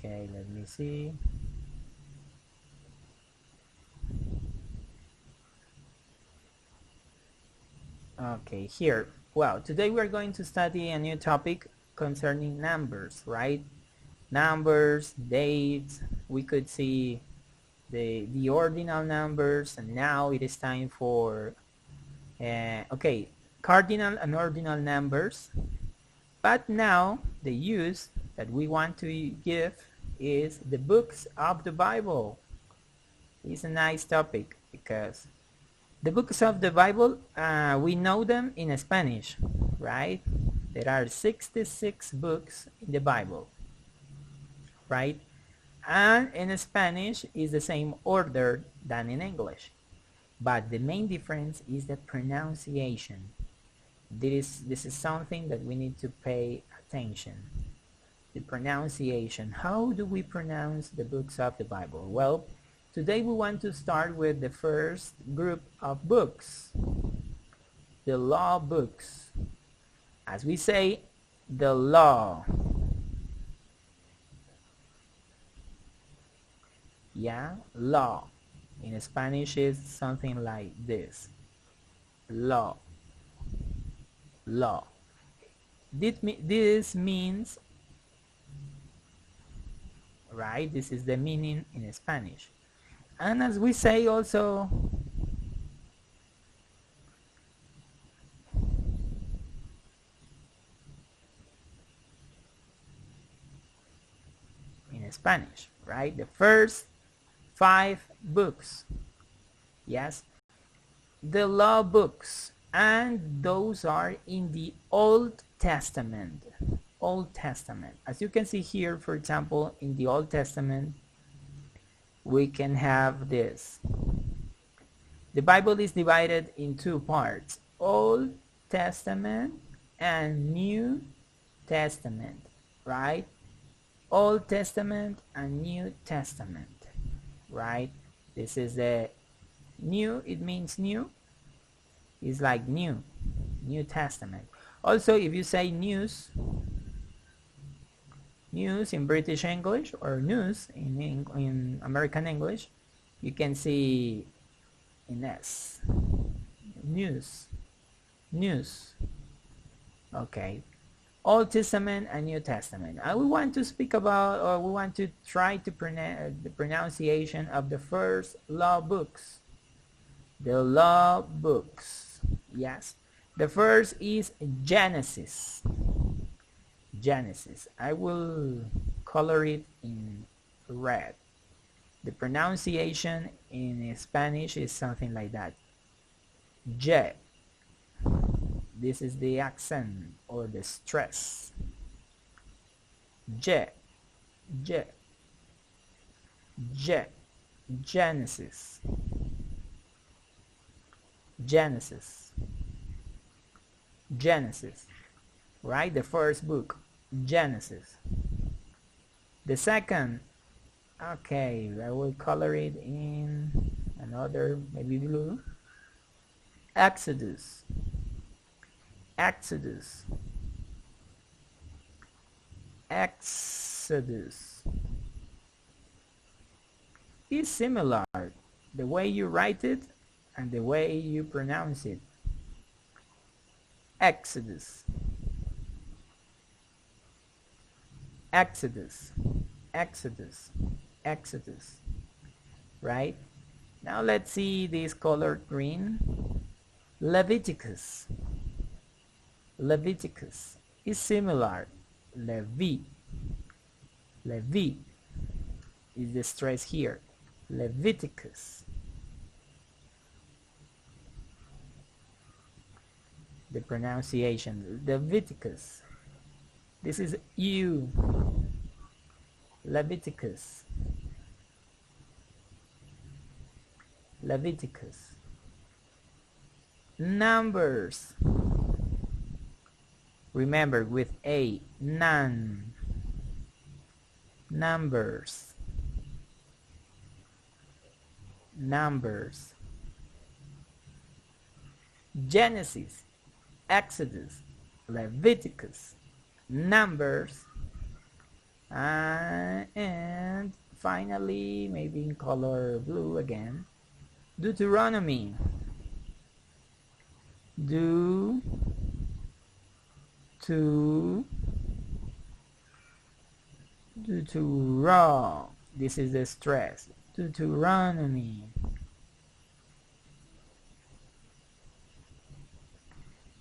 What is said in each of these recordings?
Okay, let me see. Okay, here. Well, today we're going to study a new topic concerning numbers, right? Numbers, dates. We could see the ordinal numbers, and now it is time for okay, cardinal and ordinal numbers. But now the use that we want to give is the books of the Bible. It's a nice topic because the books of the Bible, we know them in Spanish, right? There are 66 books in the Bible, right? And in Spanish is the same order than in English. But the main difference is the pronunciation. This is something that we need to pay attention. The pronunciation. How do we pronounce the books of the Bible? Well, today we want to start with the first group of books, the law books. As we say, the law. Yeah, law. In Spanish is something like this. Law. Law. This means, right? This is the meaning in Spanish. And as we say also, in Spanish, right? The first 5 books. Yes, the law books, and those are in the Old Testament. Old Testament. As you can see here, for example, in the Old Testament, we can have this. The Bible is divided in 2 parts, Old Testament and New Testament, right? Old Testament and New Testament, right? This is the new, it means new, it's like New Testament. Also, if you say news in British English or news in American English, you can see in S. News. Okay. Old Testament and New Testament. And we want to speak about, or we want to try to pronounce the pronunciation of the first law books. The law books. Yes. The first is Genesis. Genesis. I will color it in red. The pronunciation in Spanish is something like that. Je. This is the accent or the stress. Je. Je. Je. Genesis. Genesis. Genesis. Right? The first book. Genesis. The second, okay, I will color it in another, maybe blue. Exodus. Exodus. Exodus. Is similar, the way you write it and the way you pronounce it. Exodus. Exodus. Exodus. Exodus. Right? Now let's see this colored green. Leviticus. Leviticus is similar. Levi. Levi is the stress here. Leviticus. The pronunciation. Leviticus. This is U. Leviticus. Leviticus. Numbers. Remember, with A. None. Numbers. Numbers. Genesis, Exodus, Leviticus, Numbers, And finally, maybe in color blue again, Deuteronomy. Do to raw. This is the stress. Deuteronomy.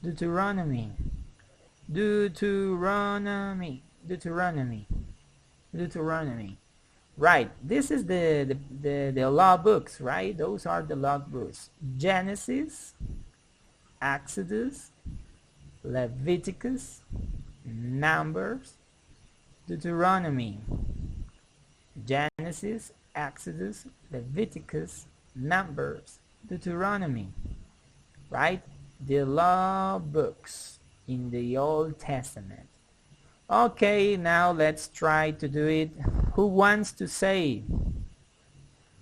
Deuteronomy. Deuteronomy. Deuteronomy. Deuteronomy. Right. This is the law books, right? Those are the law books. Genesis, Exodus, Leviticus, Numbers, Deuteronomy. Genesis, Exodus, Leviticus, Numbers, Deuteronomy. Right? The law books in the Old Testament. Okay, now let's try to do it. Who wants to say?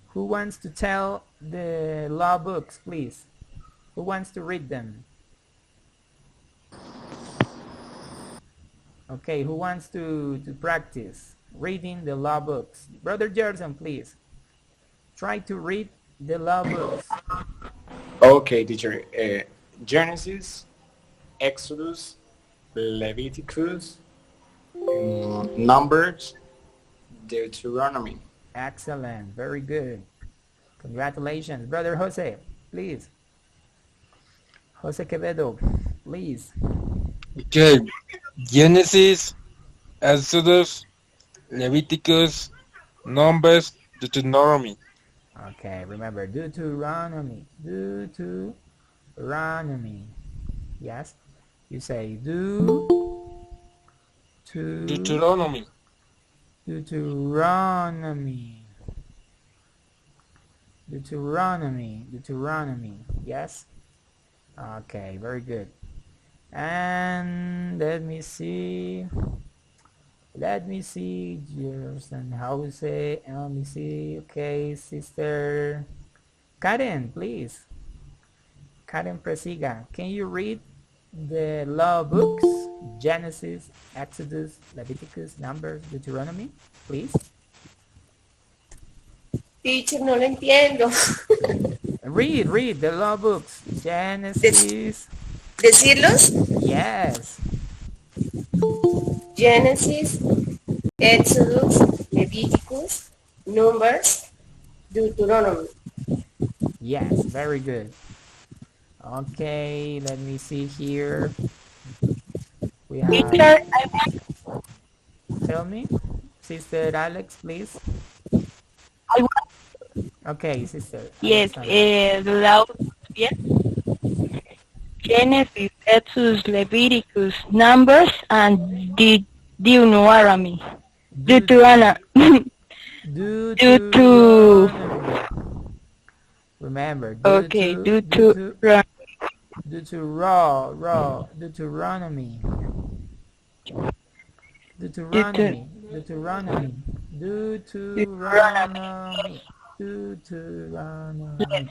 Who wants to tell the law books, please? Who wants to read them? Okay, who wants to practice reading the law books? Brother Gerson, please. Try to read the law books. Okay, teacher. Genesis, Exodus, Leviticus, Numbers, Deuteronomy. Excellent, very good. Congratulations. Brother Jose, please. Jose Quevedo, please. Okay, Genesis, Exodus, Leviticus, Numbers, Deuteronomy. Okay, remember, Deuteronomy. Deuteronomy. Yes, you say Deuteronomy. Deuteronomy. Deuteronomy. Yes. Okay, very good. And let me see, Gerson, Jose, let me see. Okay, Sister Karen, please. Karen Presiga, can you read the law books? Genesis, Exodus, Leviticus, Numbers, Deuteronomy, please. Teacher, no lo entiendo. Read the law books. Genesis. ¿Decirlos? Yes. Genesis, Exodus, Leviticus, Numbers, Deuteronomy. Yes, very good. Okay, let me see here. We have... Teacher, I want, Tell me. Sister Alex, please. I want, Okay, Sister yes, Alexandra. the law, yes, Genesis, Exodus, Leviticus, Numbers, and Deuteronomy. Deuteronomy. Deuteronomy. Remember, Okay, Deuteronomy. Deuteronomy. Deuteronomy. Yes,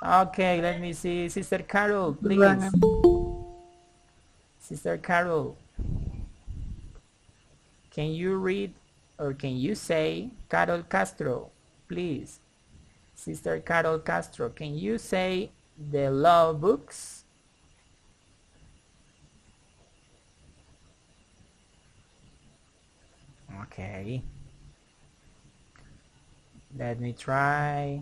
Okay, let me see. Sister Carol, please. Sister Carol, can you read or can you say Carol Castro, please? Sister Carol Castro, can you say the law books? Okay. Let me try.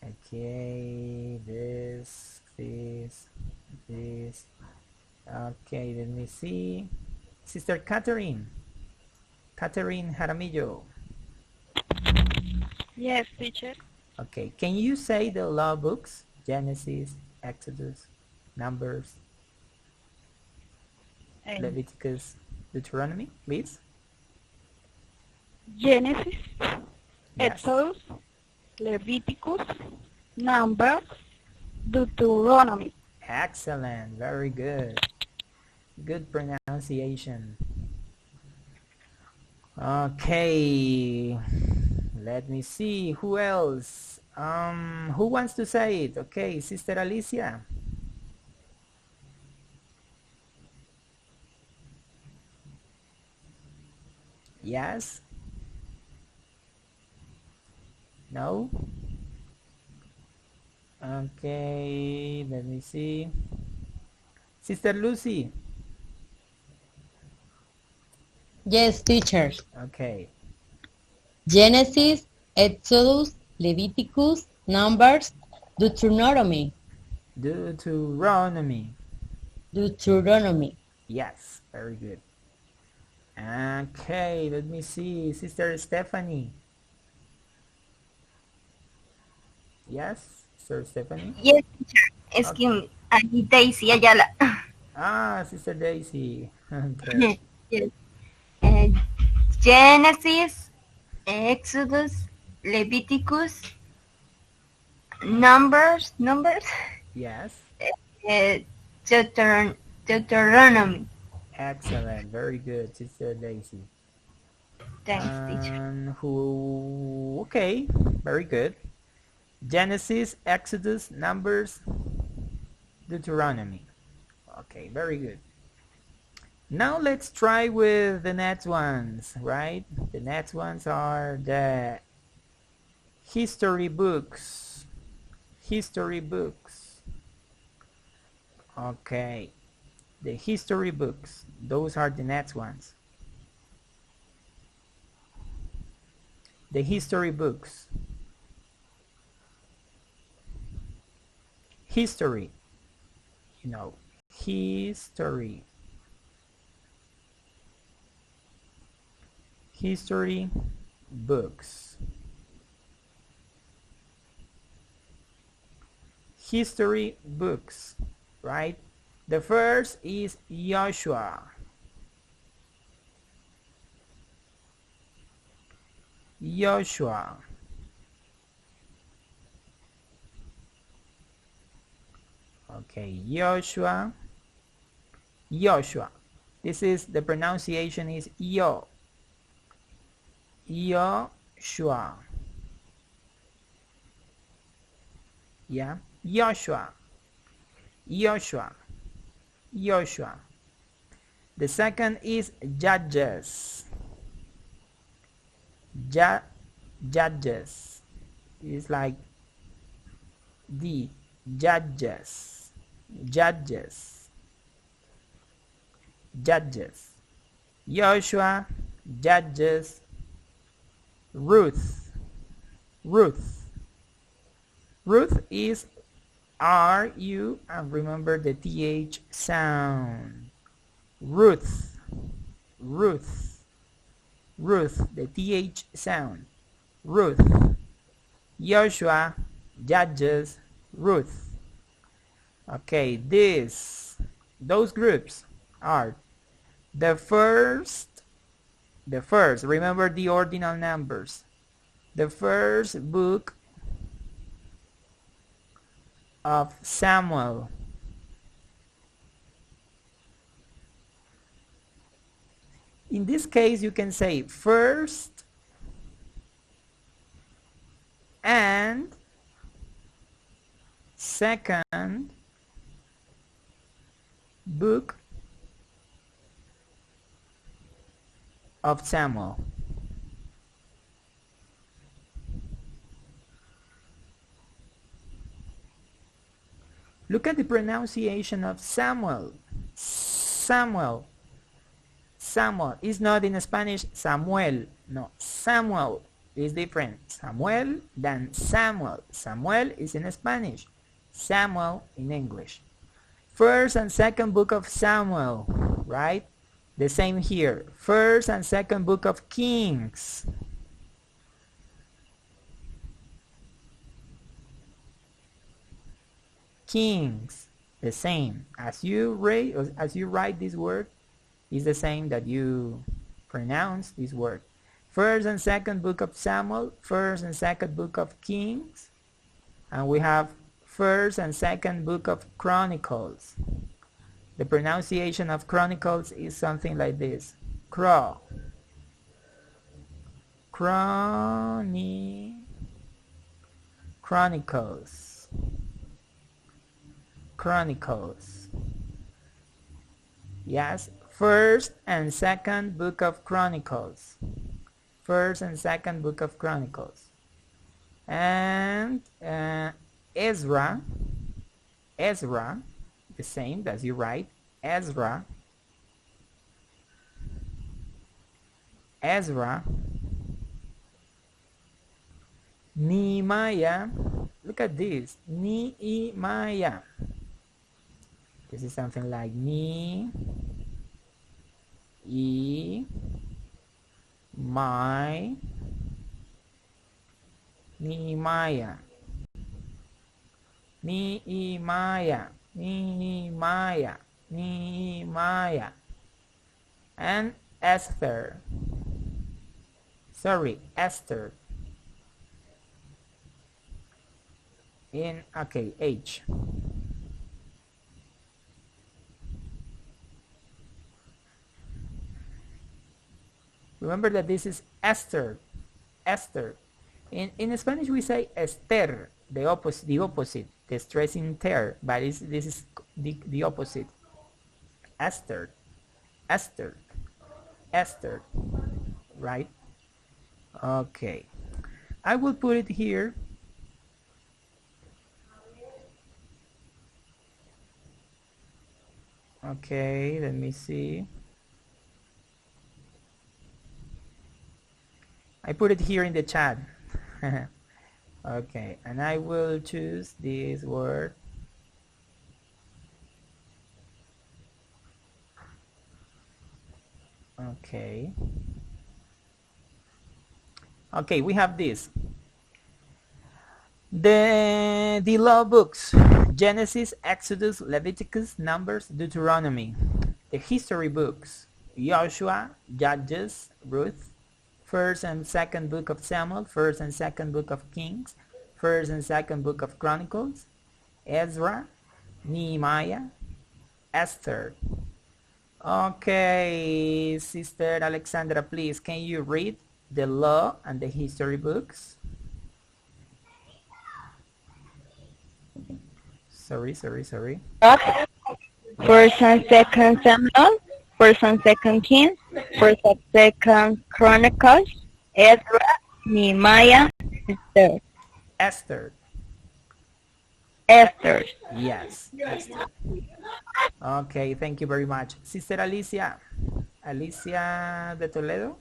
Okay, this. Okay, let me see. Sister Catherine Jaramillo. yes, teacher. Okay, can you say the law books? Genesis, Exodus, Numbers, Leviticus, Deuteronomy, please? Genesis, Yes. Exodus, Leviticus, Numbers, Deuteronomy. Excellent, very good. Good pronunciation. Okay, let me see, who else? Who wants to say it? Okay, Sister Alicia. Yes? No? Okay, let me see. Sister Lucy. Yes, teacher. Okay. Genesis, Exodus, Leviticus, Numbers, Deuteronomy. Deuteronomy. Deuteronomy. Yes, very good. Okay, let me see. Sister Stephanie. Yes, Sister Stephanie. Yes, teacher. Es Okay. que ahí Daisy Ayala. Ah, Sister Daisy. Okay. Yes. Eh, Genesis, Exodus, Leviticus, Numbers, Yes. eh, Deuteronomy. Excellent. Very good, Sister Daisy. Thanks, teacher. Okay, very good. Genesis, Exodus, Numbers, Deuteronomy. Okay, very good. Now let's try with the next ones, right? The next ones are the history books. History books. Okay, the history books. Those are the next ones. The history books. History. History. History books. History books, right? The first is Joshua. Joshua. Okay, Joshua. Joshua. This is the pronunciation is Joshua. Yeah, Joshua. Joshua. Joshua. The second is Judges. Judges. It's like the Judges. Judges. Judges. Joshua. Judges. Ruth. Ruth. Ruth is R-U, and remember the TH sound. Ruth. Ruth. Ruth, the TH sound. Ruth. Joshua, Judges, Ruth. Okay, those groups are the first, remember the ordinal numbers. The first book of Samuel. In this case, you can say first and second book of Samuel. Look at the pronunciation of Samuel. Samuel. Samuel is not in Spanish Samuel. No, Samuel is different. Samuel than Samuel. Samuel is in Spanish. Samuel in English. First and second book of Samuel, right? The same here. First and second book of Kings. Kings, the same. As you write this word, is the same that you pronounce this word. First and second book of Samuel, first and second book of Kings, and we have first and second book of Chronicles. The pronunciation of Chronicles is something like this. Chronicles. Chronicles. Yes, First and second book of Chronicles. First and second book of Chronicles. And Ezra, the same as you write, Ezra, Nehemiah, look at this, Nehemiah. This is something like Nehemiah, and Esther. In okay, H. Remember that this is Esther. In Spanish we say Esther, the opposite, the stress in ter, but this is the opposite. Esther, right? Okay, I will put it here. Okay, let me see. I put it here in the chat. Okay, and I will choose this word. Okay. Okay, we have this. The law books: Genesis, Exodus, Leviticus, Numbers, Deuteronomy. The history books: Joshua, Judges, Ruth, First and Second Book of Samuel, First and Second Book of Kings, First and Second Book of Chronicles, Ezra, Nehemiah, Esther. Okay, Sister Alexandra, please, can you read the law and the history books? Sorry. First and second Samuel, first and second Kings, first and second Chronicles, Ezra, Nehemiah, Esther. Yes, Esther. Okay, thank you very much. Sister Alicia de Toledo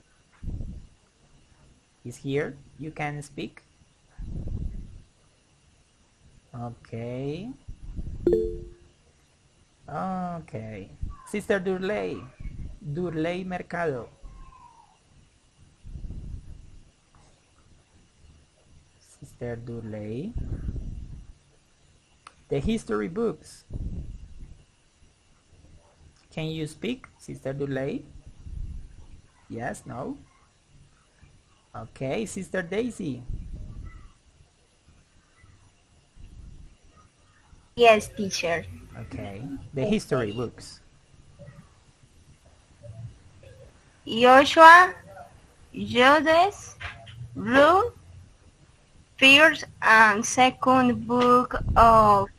is here. You can speak. Okay. Sister Durley Mercado. Sister Durley. The history books. Can you speak, Sister Durley? Yes, no? Okay, Sister Daisy. Yes, teacher. Okay, the history books. Joshua, Judges, Ruth, First and Second Book of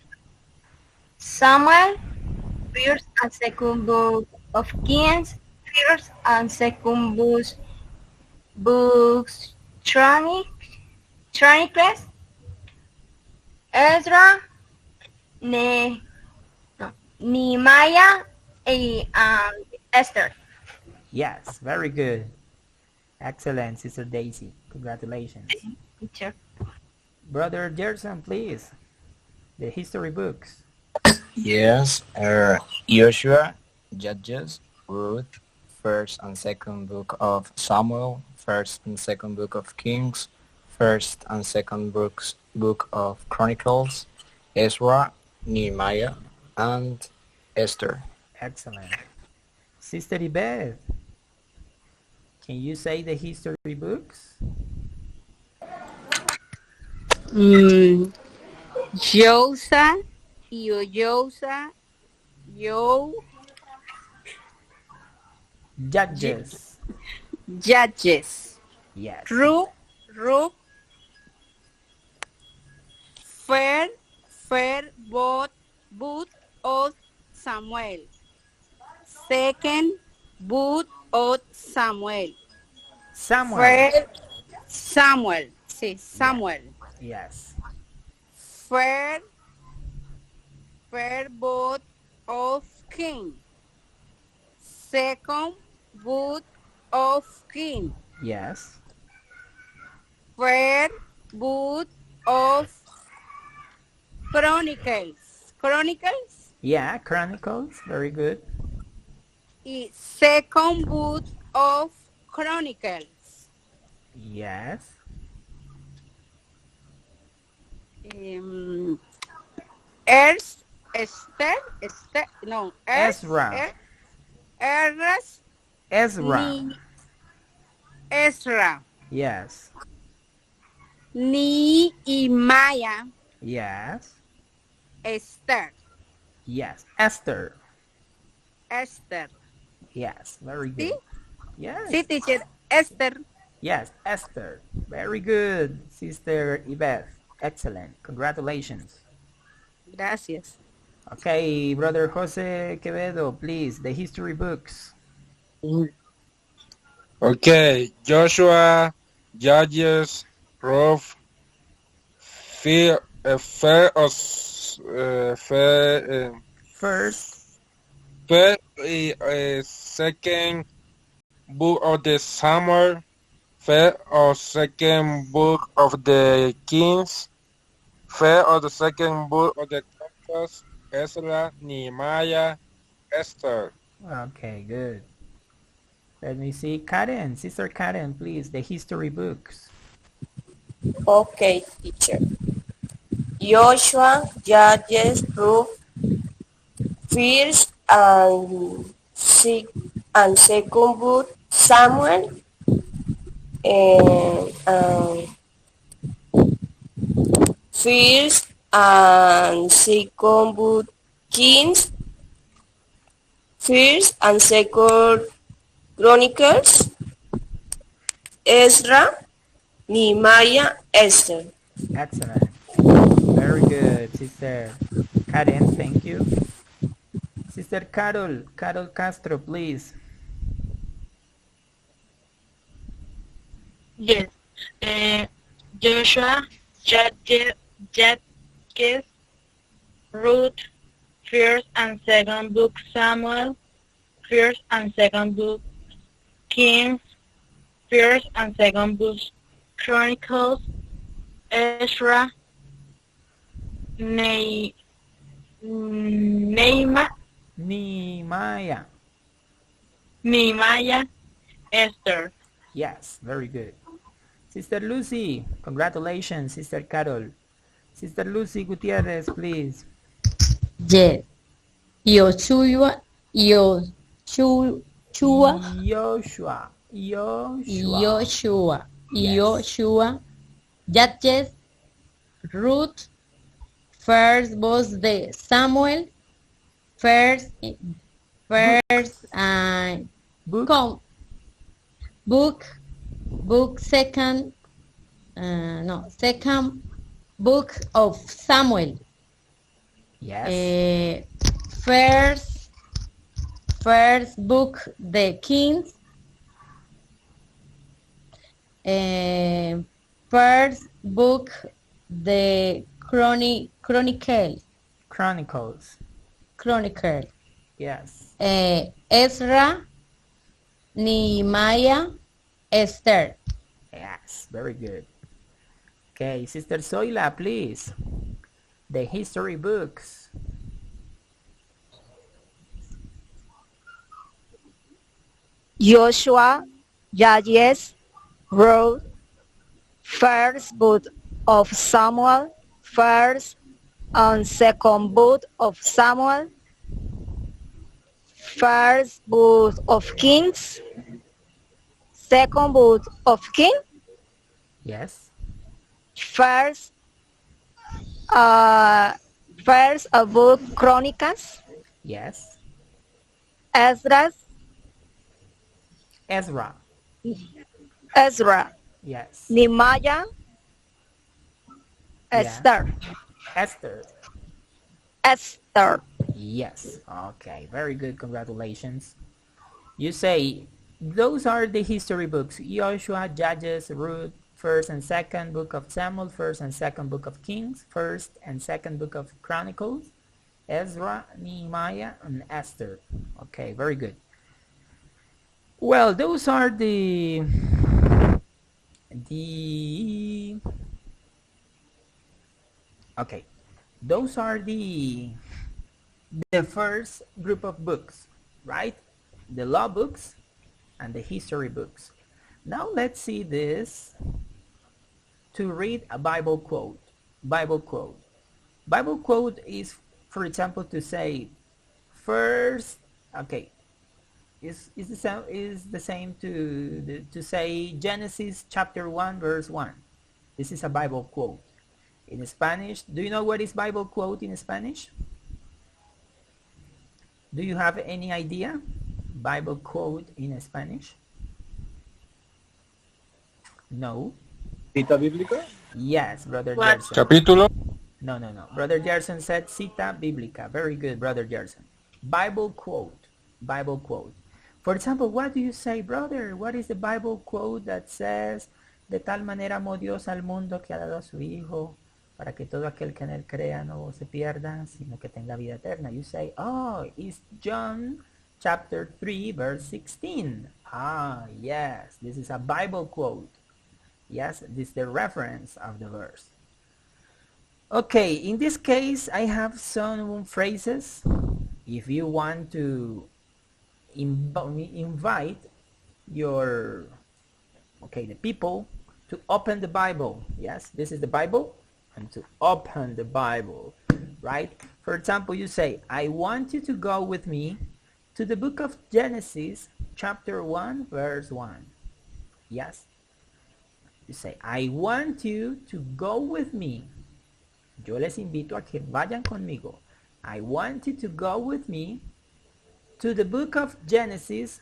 Samuel, First and Second Book of Kings, First and Second Books, Chronicles, Ezra, Nehemiah, and Esther. Yes, very good. Excellent, Sister Daisy. Congratulations. Teacher. Brother Gerson, please. The history books. Yes, Joshua, Judges, Ruth, First and Second Book of Samuel, First and Second Book of Kings, First and Second Book of Chronicles, Ezra, Nehemiah, and Esther. Excellent. Sister Yvette, can you say the history books? Josa, Josa, Judges. Judges, Yes. Ruth, both of Samuel. Second Book of Samuel. Samuel. First Samuel. Sí, Yeah. Samuel. Yes. First, first book of King. Second book of King. Yes. First book of Chronicles. Chronicles. Yeah, Chronicles. Very good. Y second book of Chronicles. Yes. Um, Ers, Esther, no, Ezra. Eras, Ezra. ni, Ezra, Yes. Nehemiah, Yes. Esther, Yes. Esther. Esther. Yes. Very ¿Sí? good. Yes. Sí, teacher, Esther. Yes. Esther. Very good, Sister Yvette. Excellent. Congratulations. Gracias. Okay, Brother Jose Quevedo, please, the history books. Okay, Joshua, Judges, Ruth, Fair, First, second book of the Samuel, fair or second book of the Kings, fair or the second book of the Chronicles, Ezra, Nehemiah, Esther. okay, good. Let me see. Karen, Sister Karen, please, the history books. Okay, teacher. Joshua, Judges, Ruth, First and Second Book, Samuel, and First and Second Book, Kings, First and Second Chronicles, Ezra, Nehemiah, Esther. Excellent. Very good, Sister Karen, thank you. Sister Carol Castro, please. Yes. Joshua, Judges, Ruth, First and Second Book Samuel, First and Second Book Kings, First and Second Book Chronicles, Ezra, Nehemiah, Nehemiah, Esther. Yes, very good. Sister Lucy, congratulations, Sister Carol. Sister Lucy Gutierrez, please. Yes. Yoshua, Joshua. Yes. Judges, Ruth, first was the Samuel, first and Book. book second second book of Samuel. Yes. First book the Kings, first book the Chronicle. Yes. Ezra, Nehemiah, Esther. Yes, very good. Okay, Sister Zoila, please. The history books. Joshua, Judges, Ruth, First Book of Samuel, First and Second Book of Samuel, First Book of Kings, Second Book of Kings, Yes. First Book Chronicles, Yes. Ezra, Yes. Nehemiah, Yeah. Esther. Yes. Okay, very good. Congratulations. You say, those are the history books: Joshua, Judges, Ruth, first and second book of Samuel, first and second book of Kings, first and second book of Chronicles, Ezra, Nehemiah, and Esther. Okay, very good. Well, those are the okay, those are the first group of books, right? The law books and the history books. Now let's see this to read a Bible quote. Bible quote. Bible quote is, for example, to say first, okay, is the same to say Genesis chapter 1 verse 1. This is a Bible quote. In Spanish, do you know what is Bible quote in Spanish? Do you have any idea? Bible quote in Spanish? No? Cita bíblica? Yes, Brother What? Gerson. Capítulo. No. Brother Gerson said cita bíblica. Very good, Brother Gerson. Bible quote. Bible quote. For example, what do you say, brother? What is the Bible quote that says, de tal manera amó Dios al mundo que ha dado a su Hijo para que todo aquel que en él crea no se pierda, sino que tenga vida eterna? You say, oh, it's John chapter 3, verse 16. Ah, yes, this is a Bible quote. Yes, this is the reference of the verse. Okay, in this case, I have some phrases. If you want to invite your, the people to open the Bible. Yes, this is the Bible, and to open the Bible, right? For example, you say, I want you to go with me to the book of Genesis, chapter 1, verse 1. Yes. You say, I want you to go with me. Yo les invito a que vayan conmigo. I want you to go with me to the book of Genesis,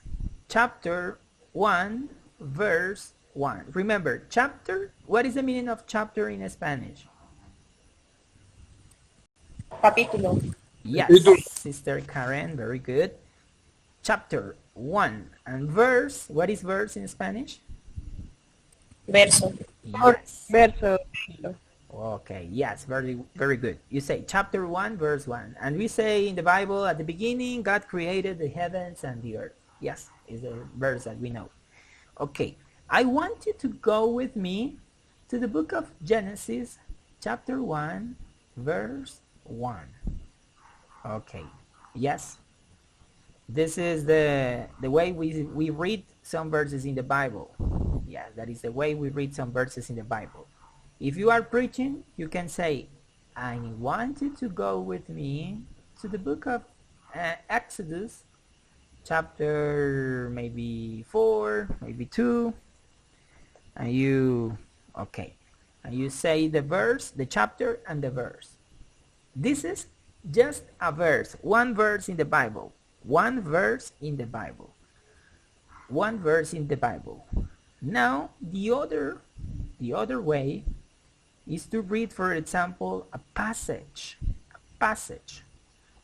chapter 1, verse 1. Remember, chapter, what is the meaning of chapter in Spanish? Capítulo. Yes, Sister Karen, very good. Chapter 1. And verse, what is verse in Spanish? Verso. Yes. Verso. Okay, yes, very, very good. You say chapter 1, verse 1. And we say in the Bible, at the beginning, God created the heavens and the earth. Yes, is a verse that we know. Okay, I want you to go with me to the book of Genesis, chapter 1, verse 1. Okay, yes. This is the way we read some verses in the Bible. Yeah, that is the way we read some verses in the Bible. If you are preaching, you can say, I want you to go with me to the book of Exodus, chapter maybe 4, maybe 2, and you say the verse, the chapter, and the verse. This is just a verse, one verse in the Bible, one verse in the Bible, one verse in the Bible. Now, the other way is to read, for example, a passage.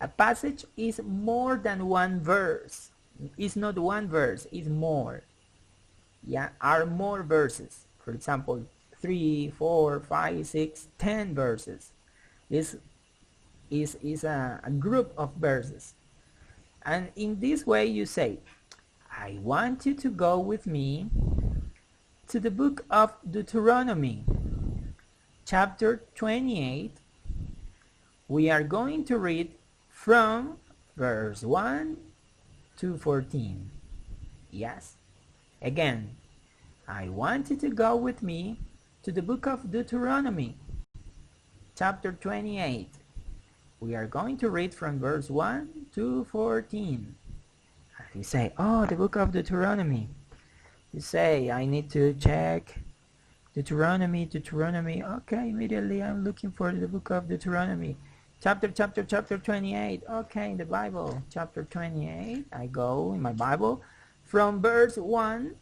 A passage is more than one verse. It's not one verse, it's more. Yeah, are more verses. For example, 3, 4, 5, 6, 10 verses. This is a group of verses. And in this way you say, I want you to go with me to the book of Deuteronomy, chapter 28. We are going to read from verse 1 to 14. Yes. Again, I want you to go with me to the book of Deuteronomy, chapter 28. We are going to read from verse 1 to 14. And you say, oh, the book of Deuteronomy. You say, I need to check Deuteronomy. Okay, immediately I'm looking for the book of Deuteronomy. Chapter 28. Okay, in the Bible, chapter 28. I go in my Bible from verse 1,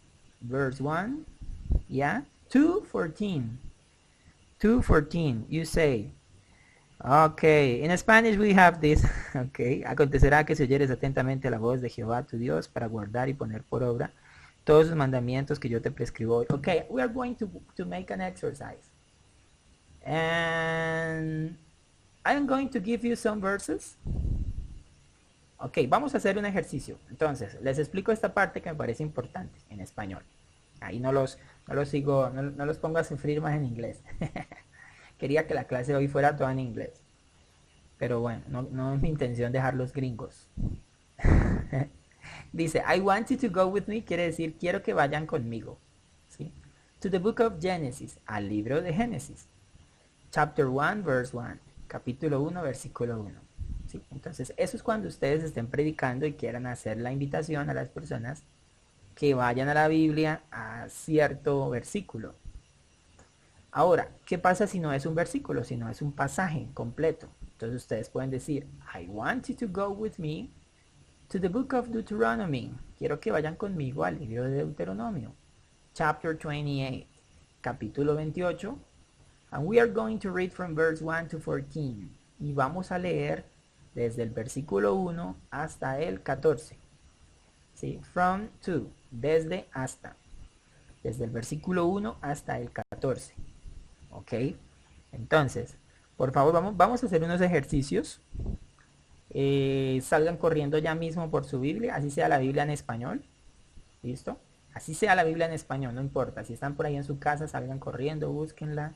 yeah, to 14. You say, Okay, in Spanish we have this. Okay, acontecerá que si oyeres atentamente la voz de Jehová tu Dios para guardar y poner por obra todos los mandamientos que yo te prescribo hoy. Okay, we are going to make an exercise. And I'm going to give you some verses. Ok, vamos a hacer un ejercicio. Entonces, les explico esta parte que me parece importante en español. Ahí no los sigo, no los pongo a sufrir más en inglés. Quería que la clase hoy fuera toda en inglés. Pero bueno, no es mi intención dejarlos gringos. Dice, I want you to go with me, quiere decir, quiero que vayan conmigo. ¿Sí? To the book of Genesis, al libro de Génesis. Chapter 1, verse 1. Capítulo 1, versículo 1. ¿Sí? Entonces, eso es cuando ustedes estén predicando y quieran hacer la invitación a las personas que vayan a la Biblia a cierto versículo. Ahora, ¿qué pasa si no es un versículo, si no es un pasaje completo? Entonces ustedes pueden decir, I want you to go with me to the book of Deuteronomy. Quiero que vayan conmigo al libro de Deuteronomio. Chapter 28, capítulo 28. And we are going to read from verse 1 to 14. Y vamos a leer desde el versículo 1 hasta el 14. ¿Sí? From to, desde hasta. Desde el versículo 1 hasta el 14. ¿Ok? Entonces, por favor, vamos a hacer unos ejercicios. Salgan corriendo ya mismo por su Biblia, así sea la Biblia en español. ¿Listo? Así sea la Biblia en español, no importa. Si están por ahí en su casa, salgan corriendo, búsquenla.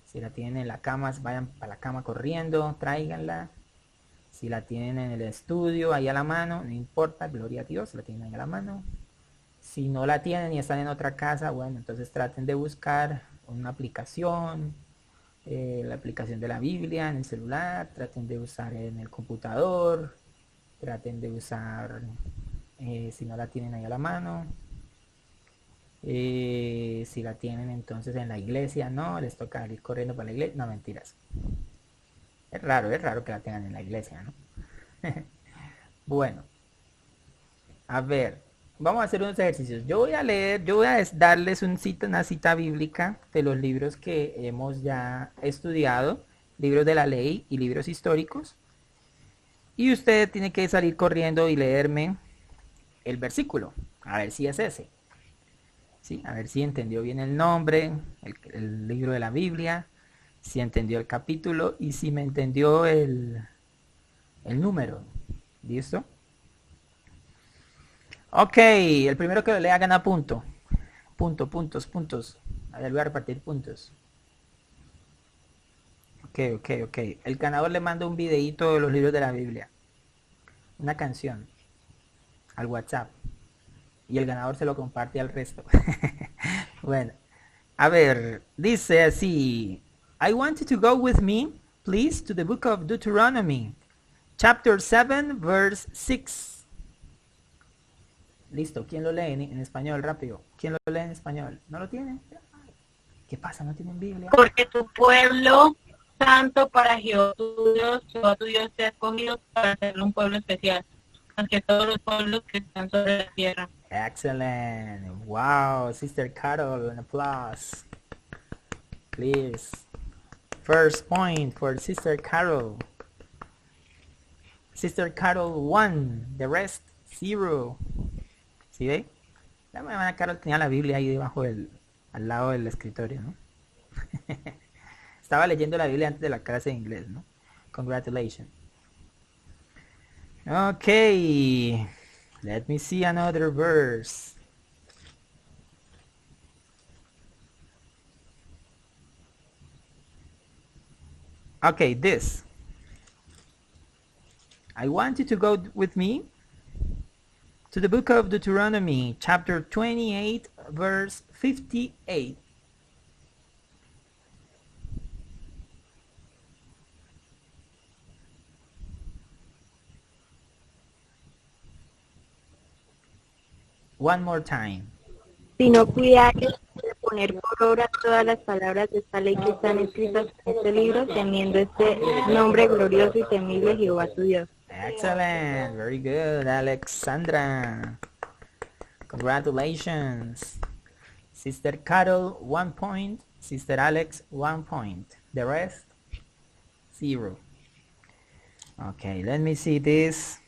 Si la tienen en la cama, vayan para la cama corriendo, tráiganla. Si la tienen en el estudio, ahí a la mano, no importa, gloria a Dios, la tienen ahí a la mano. Si no la tienen y están en otra casa, bueno, entonces traten de buscar una aplicación, la aplicación de la Biblia en el celular, traten de usar en el computador, traten de usar, si no la tienen ahí a la mano, si la tienen entonces en la iglesia, no, les toca ir corriendo para la iglesia, no, mentiras. Es raro que la tengan en la iglesia, ¿no? Bueno, a ver, vamos a hacer unos ejercicios. Yo voy a darles una cita bíblica de los libros que hemos ya estudiado, libros de la ley y libros históricos. Y usted tiene que salir corriendo y leerme el versículo, a ver si es ese. ¿Sí? A ver si entendió bien el nombre, el libro de la Biblia, si entendió el capítulo y si me entendió el número. ¿Listo? Ok, el primero que lo lea gana punto. Puntos. A ver, voy a repartir puntos. Ok. El ganador le manda un videíto de los libros de la Biblia. Una canción. Al WhatsApp. Y el ganador se lo comparte al resto. Bueno. A ver, dice así. I want you to go with me, please, to the book of Deuteronomy. Chapter 7, verse 6. Listo, ¿quién lo lee en español? Rápido. ¿Quién lo lee en español? ¿No lo tiene? ¿Qué pasa? ¿No tienen Biblia? Porque tu pueblo santo para Jehová tu Dios te ha escogido para ser un pueblo especial, ante todos los pueblos que están sobre la tierra. Excellent. Wow, Sister Carol, an applause. Please. First point for Sister Carol. Sister Carol 1, the rest 0. ¿Sí ve? La hermana Carol tenía la Biblia ahí debajo al lado del escritorio, ¿no? Estaba leyendo la Biblia antes de la clase de inglés, ¿no? Congratulations. Okay. Let me see another verse. Okay, this. I want you to go with me to the book of Deuteronomy, chapter 28, verse 58. One more time. Si no cuidáis de poner por obra todas las palabras de esta ley que están escritas en este libro, teniendo este nombre glorioso y temible Jehová tu Dios. Excellent. Very good, Alexandra. Congratulations. Sister Carol, 1 point. Sister Alex, 1 point. The rest, 0. Okay, let me see this.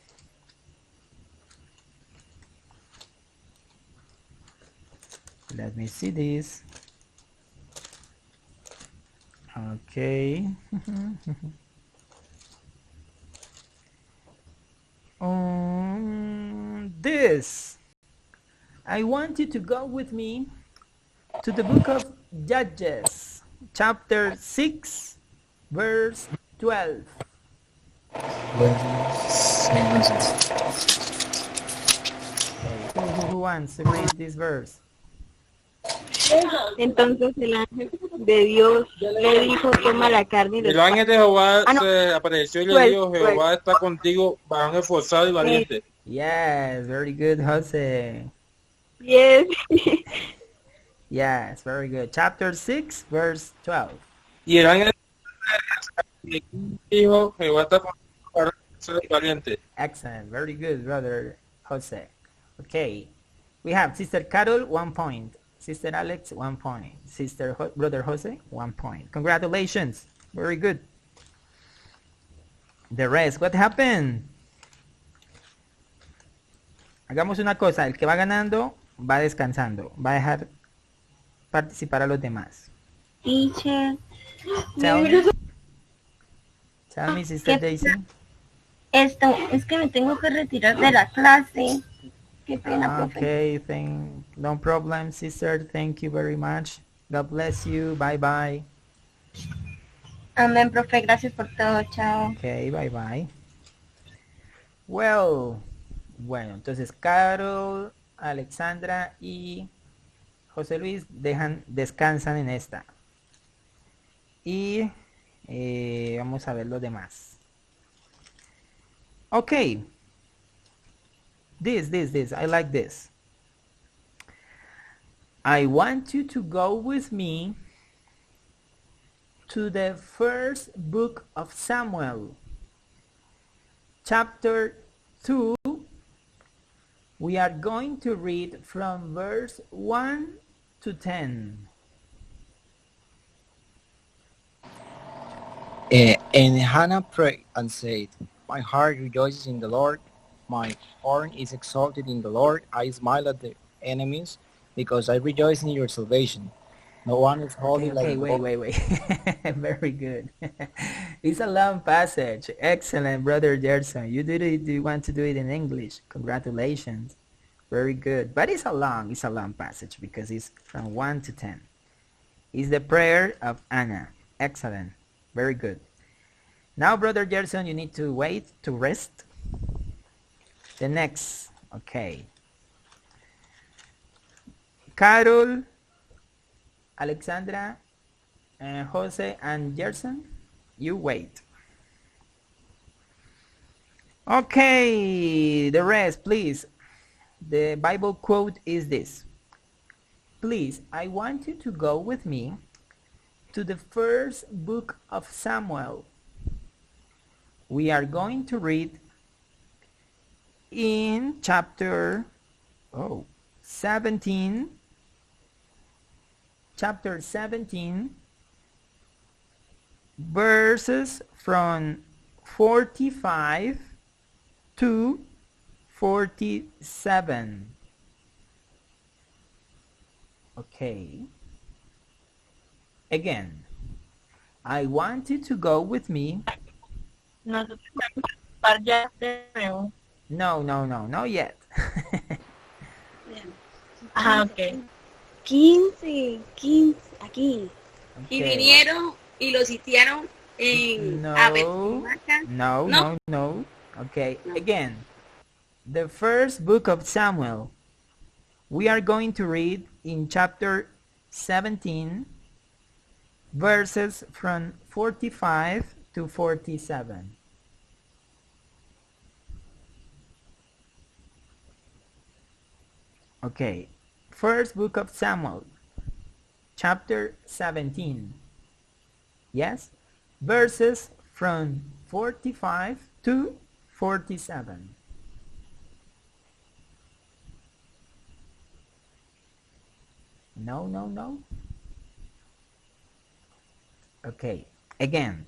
Let me see this. Okay. This. I want you to go with me to the book of Judges, chapter 6, verse 12. Okay, who wants to read this verse? Entonces el ángel de Dios le dijo, toma la carne y los El ángel de Jehová Ah, no. se apareció y le 12, dijo, Jehová está contigo, varón esforzado y valiente. Yes, very good, Jose. Yes. Yes, very good. Chapter 6, verse 12. Y el ángel dijo, Jehová está contigo, varón esforzado y valiente. Excellent, very good, brother Jose. Okay, we have Sister Carol, 1 point. Sister Alex, 1 point. Brother Jose, 1 point. Congratulations, very good. The rest, what happened? Hagamos una cosa, el que va ganando va descansando, va a dejar participar a los demás. Teacher. Tell me, Sister Daisy. Esto, es que me tengo que retirar de la clase. Qué pena, profe. Okay, no problem, sister. Thank you very much. God bless you. Bye bye. Amén, profe. Gracias por todo. Chao. Okay, bye bye. Well, bueno, entonces Carol, Alexandra y José Luis descansan en esta. Y vamos a ver los demás. Okay. This. I like this. I want you to go with me to the first book of Samuel, chapter 2. We are going to read from verse 1 to 10. And Hannah prayed and said, my heart rejoices in the Lord. My horn is exalted in the Lord. I smile at the enemies because I rejoice in your salvation. No one is holy like Okay, the Lord. wait. Very good. It's a long passage. Excellent, Brother Gerson. You did it. You want to do it in English. Congratulations. Very good. But it's a long passage because it's from 1 to 10. It's the prayer of Anna. Excellent. Very good. Now, Brother Gerson, you need to wait to rest. The next. Okay. Carol, Alexandra, Jose, and Gerson, you wait. Okay, the rest, please. The Bible quote is this. Please, I want you to go with me to the first book of Samuel. We are going to read in chapter 17, verses from 45 to 47. Okay. Again, I want you to go with me. Nosotros vamos a participar ya de nuevo. No, not yet. Ah, ok. 15, aquí. Okay. Y vinieron y lo sitiaron en Bet-Maca. No. Okay, again, the first book of Samuel. We are going to read in chapter 17, verses from 45 to 47. Okay, first book of Samuel, chapter 17. Yes, verses from 45 to 47. No. Okay, again,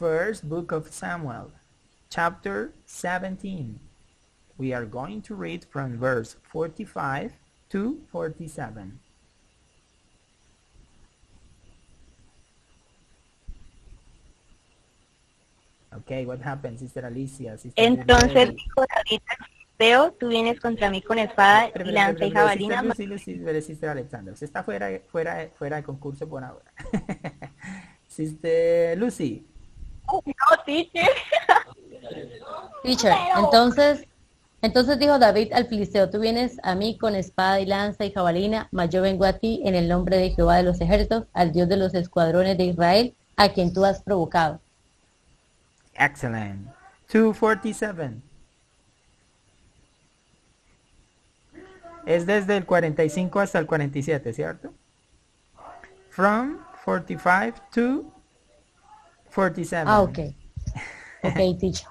first book of Samuel, chapter 17. We are going to read from verse 45 to 47. Okay, what happened, Sister Alicia? Sister Entonces Lady? dijo David al filisteo, tú vienes contra mí con espada y lanza y jabalina. Sister Lucy, Sister Alexandra. Usted está fuera de concurso por ahora. Sister Lucy. No, teacher. Teacher, entonces dijo David al filisteo, tú vienes a mí con espada y lanza y jabalina, mas yo vengo a ti en el nombre de Jehová de los ejércitos, al Dios de los escuadrones de Israel, a quien tú has provocado. Excellent. 247. Es desde el 45 hasta el 47, ¿cierto? From 45 to 47. Ah, ok. Ok, teacher.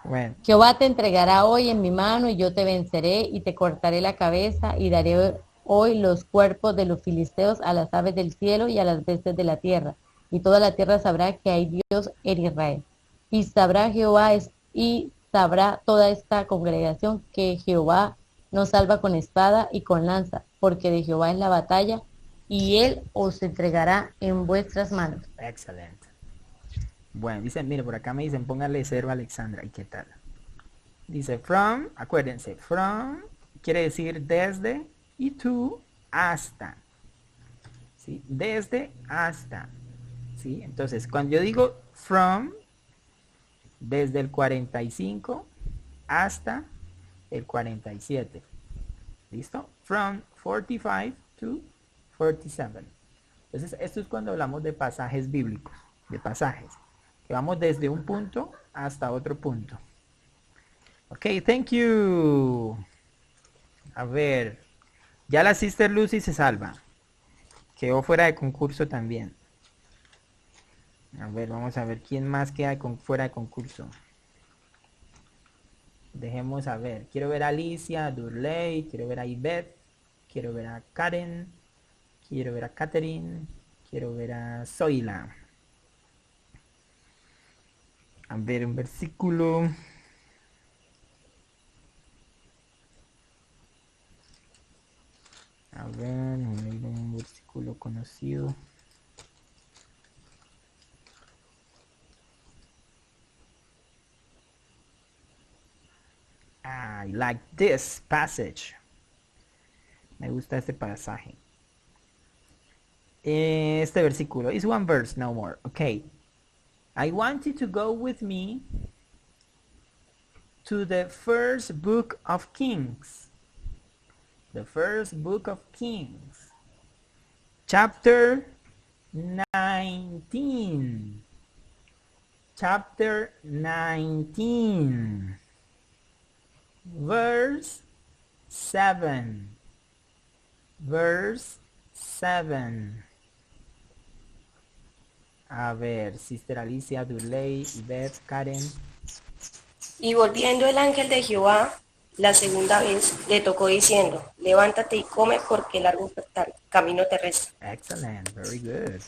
Bueno. Jehová te entregará hoy en mi mano y yo te venceré y te cortaré la cabeza y daré hoy los cuerpos de los filisteos a las aves del cielo y a las bestias de la tierra. Y toda la tierra sabrá que hay Dios en Israel. Y sabrá Jehová y sabrá toda esta congregación que Jehová nos salva con espada y con lanza, porque de Jehová es la batalla y él os entregará en vuestras manos. Excelente. Bueno, dicen, mire, por acá me dicen, póngale 0 a Alexandra. ¿Y qué tal? Dice from, acuérdense, from quiere decir desde y to hasta. ¿Sí? Desde hasta. ¿Sí? Entonces, cuando yo digo from, desde el 45 hasta el 47. ¿Listo? From 45 to 47. Entonces, esto es cuando hablamos de pasajes bíblicos, de pasajes, que vamos desde un punto hasta otro punto. Ok, thank you. A ver, ya la Sister Lucy se salva. Quedó fuera de concurso también. A ver, vamos a ver quién más queda fuera de concurso. Dejemos a ver. Quiero ver a Alicia, a Durley, quiero ver a Ivette, quiero ver a Karen, quiero ver a Catherine, quiero ver a Zoila. A ver, un versículo. A ver, un versículo conocido. I like this passage. Me gusta este pasaje. Este versículo. It's one verse, no more. Okay. I want you to go with me to the first book of Kings. The first book of Kings. Chapter 19. Chapter 19. Verse 7. Verse 7. A ver, Sister Alicia, Durley, Beth, Karen. Y volviendo el ángel de Jehová la segunda vez, le tocó diciendo, levántate y come porque largo camino te resta. Excellent, very good.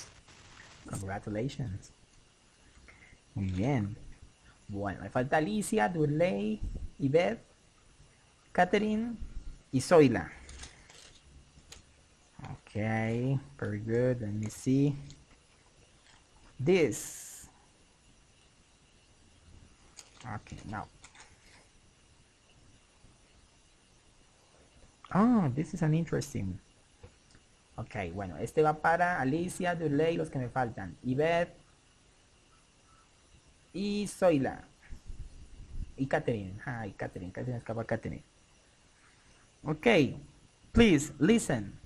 Congratulations. Muy bien. Bueno, me falta Alicia, Durley, Beth, Catherine y Zoila. Okay, very good. Let me see. This. Okay, now. Oh, this is an interesting. Okay, bueno, este va para Alicia, Durley, los que me faltan. Ivette y Zoila. Y Catherine. Hi, Catherine. Casi me escapa Catherine. Okay, please listen.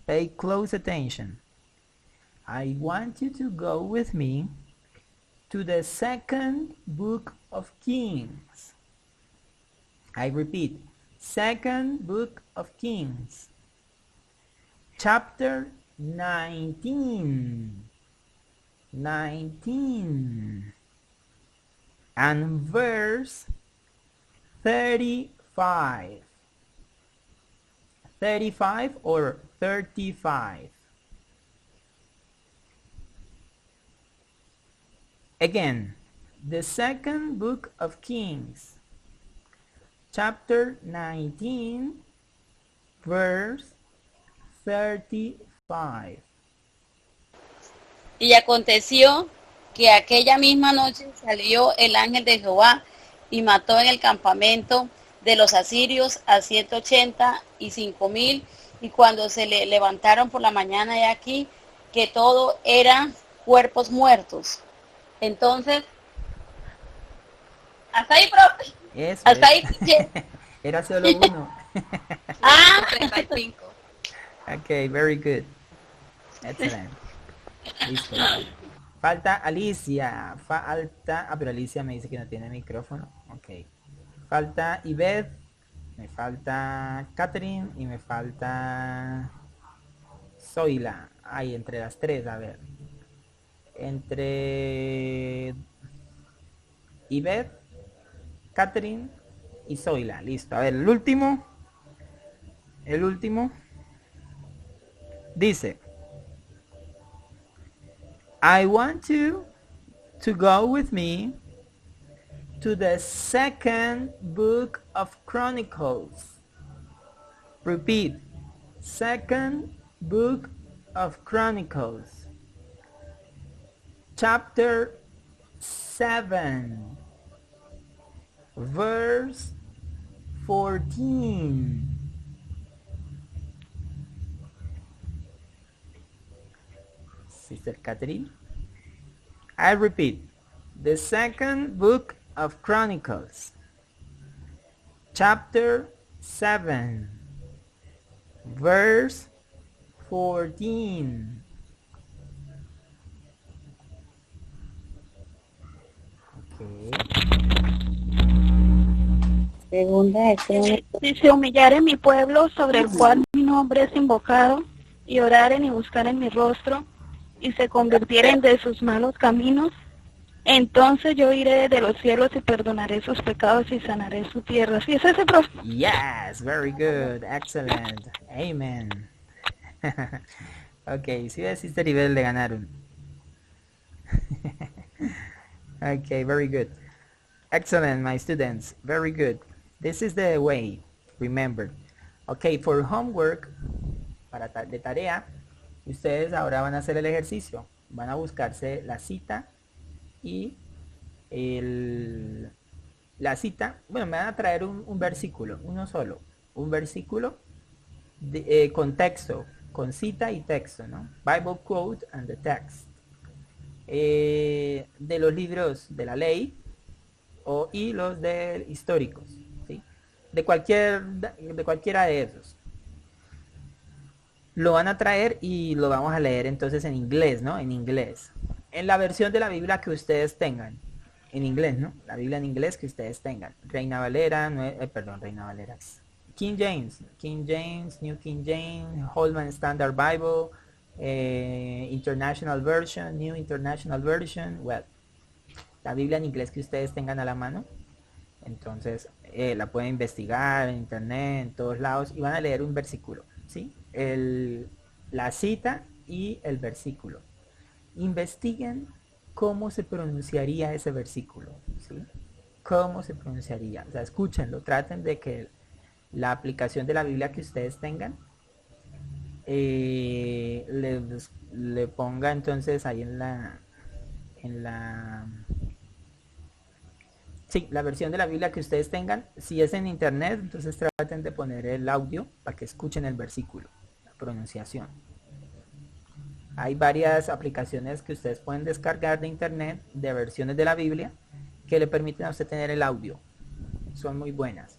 Pay close attention. I want you to go with me to the second book of Kings. I repeat, second book of Kings. Chapter 19. 19. And verse 35. 35 or 35. Again, the second book of Kings, chapter 19, verse 35. Y aconteció que aquella misma noche salió el ángel de Jehová y mató en el campamento de los asirios a 185,000, y cuando se le levantaron por la mañana, he aquí que todo eran cuerpos muertos. Entonces, hasta ahí, profe. Eso hasta es. ahí. Era solo uno. 35. Okay, very good. Excellent. Listo. Falta Alicia. Pero Alicia me dice que no tiene micrófono. Ok. Falta Ivette. Me falta Catherine. Y me falta Zoila. Ahí entre las tres, a ver. Entre Ivette, Catherine y Zoila. Listo. A ver, el último. El último. Dice. I want you to go with me to the second book of Chronicles. Repeat. Second book of Chronicles. Chapter 7. Verse 14. Sister Catherine. I repeat, the second book of Chronicles, chapter 7, verse 14. Okay. Si se humillare mi pueblo sobre el cual mi nombre es invocado, y oraren y buscaren mi rostro, y se convirtieren de sus malos caminos, entonces yo iré de los cielos y perdonaré sus pecados y sanaré su tierra. ¿Sí es ese, profe? Yes, very good, excellent, amen. Okay, si a Sister Ibel le ganaron. Okay, very good. Excellent, my students, very good. This is the way, remember. Okay, for homework, de tarea, ustedes ahora van a hacer el ejercicio. Van a buscarse la cita y la cita. Bueno, me van a traer un versículo, uno solo. Un versículo con texto, con cita y texto, ¿no? Bible quote and the text. De los libros de la ley y los de históricos, ¿sí? De cualquiera de esos. Lo van a traer y lo vamos a leer entonces en inglés, ¿no? En inglés. En la versión de la Biblia que ustedes tengan. En inglés, ¿no? La Biblia en inglés que ustedes tengan. Reina Valera, Reina Valera. King James, New King James, Holman Standard Bible, International Version, New International Version. Well, la Biblia en inglés que ustedes tengan a la mano. Entonces, la pueden investigar en internet, en todos lados, y van a leer un versículo, ¿sí? La cita y el versículo. Investiguen cómo se pronunciaría ese versículo, ¿sí? Cómo se pronunciaría. O sea, escúchenlo, traten de que la aplicación de la Biblia que ustedes tengan le ponga entonces ahí sí, la versión de la Biblia que ustedes tengan. Si es en internet, entonces traten de poner el audio para que escuchen el versículo, la pronunciación. Hay varias aplicaciones que ustedes pueden descargar de internet de versiones de la Biblia que le permiten a usted tener el audio. Son muy buenas.